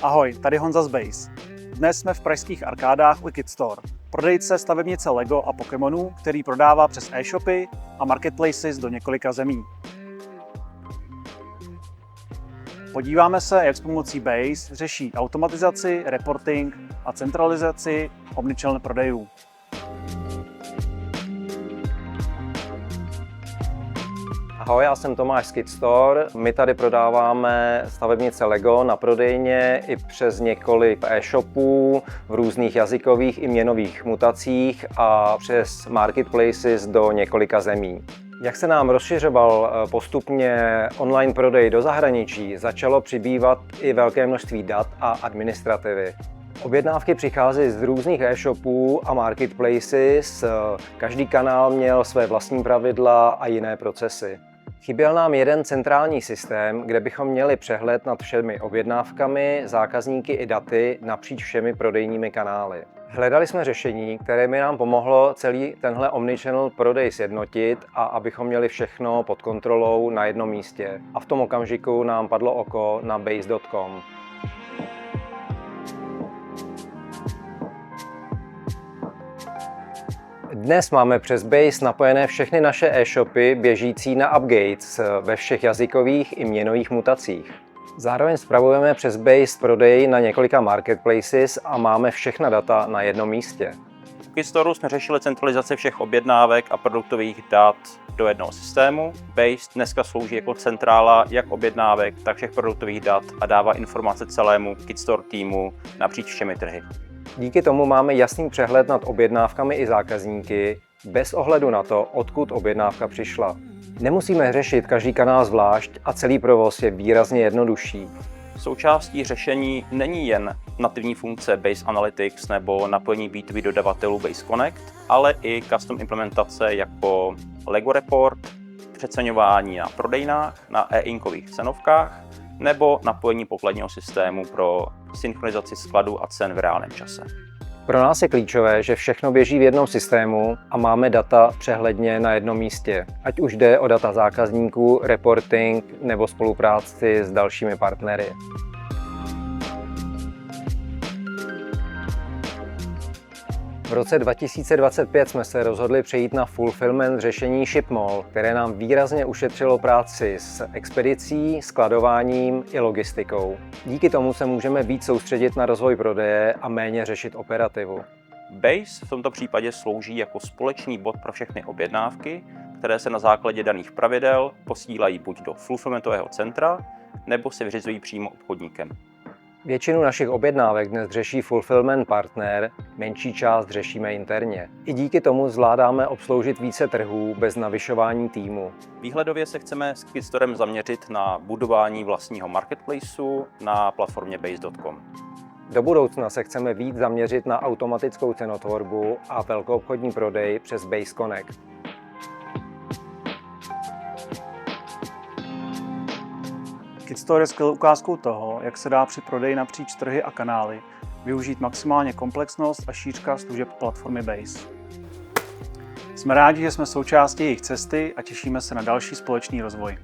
Ahoj, tady Honza z Base. Dnes jsme v pražských arkádách u Kidstore, prodejce stavebnice Lego a Pokémonů, který prodává přes e-shopy a marketplaces do několika zemí. Podíváme se, jak s pomocí Base řeší automatizaci, reporting a centralizaci omnichannel prodejů. Ahoj, já jsem Tomáš z Kidstore. My tady prodáváme stavebnice Lego na prodejně i přes několik e-shopů v různých jazykových i měnových mutacích a přes marketplaces do několika zemí. Jak se nám rozšiřoval postupně online prodej do zahraničí, začalo přibývat i velké množství dat a administrativy. Objednávky přicházejí z různých e-shopů a marketplaces, každý kanál měl své vlastní pravidla a jiné procesy. Chyběl nám jeden centrální systém, kde bychom měli přehled nad všemi objednávkami, zákazníky i daty napříč všemi prodejními kanály. Hledali jsme řešení, které by nám pomohlo celý tenhle omnichannel prodej sjednotit a abychom měli všechno pod kontrolou na jednom místě. A v tom okamžiku nám padlo oko na base.com. Dnes máme přes Base napojené všechny naše e-shopy běžící na Upgates ve všech jazykových i měnových mutacích. Zároveň spravujeme přes Base prodej na několika marketplaces a máme všechna data na jednom místě. V Kidstore jsme řešili centralizaci všech objednávek a produktových dat do jednoho systému. Base dneska slouží jako centrála jak objednávek, tak všech produktových dat a dává informace celému Kidstore týmu napříč všemi trhy. Díky tomu máme jasný přehled nad objednávkami i zákazníky, bez ohledu na to, odkud objednávka přišla. Nemusíme řešit každý kanál zvlášť a celý provoz je výrazně jednodušší. Součástí řešení není jen nativní funkce Base Analytics nebo napojení B2B dodavatelů Base Connect, ale i custom implementace jako Lego Report, přeceňování na prodejnách, na e-inkových cenovkách nebo napojení pokladního systému pro synchronizaci skladu a cen v reálném čase. Pro nás je klíčové, že všechno běží v jednom systému a máme data přehledně na jednom místě. Ať už jde o data zákazníků, reporting nebo spolupráci s dalšími partnery. V roce 2025 jsme se rozhodli přejít na fulfillment řešení ShipMall, které nám výrazně ušetřilo práci s expedicí, skladováním i logistikou. Díky tomu se můžeme víc soustředit na rozvoj prodeje a méně řešit operativu. Base v tomto případě slouží jako společný bod pro všechny objednávky, které se na základě daných pravidel posílají buď do fulfillmentového centra, nebo se vyřizují přímo obchodníkem. Většinu našich objednávek dnes řeší fulfillment partner, menší část řešíme interně. I díky tomu zvládáme obsloužit více trhů bez navyšování týmu. Výhledově se chceme s Kidstorem zaměřit na budování vlastního marketplaceu na platformě base.com. Do budoucna se chceme víc zaměřit na automatickou cenotvorbu a velkoobchodní prodej přes Base Connect. Kidstore je skvělou ukázkou toho, jak se dá při prodeji napříč trhy a kanály využít maximálně komplexnost a šířka služeb platformy Base. Jsme rádi, že jsme součástí jejich cesty a těšíme se na další společný rozvoj.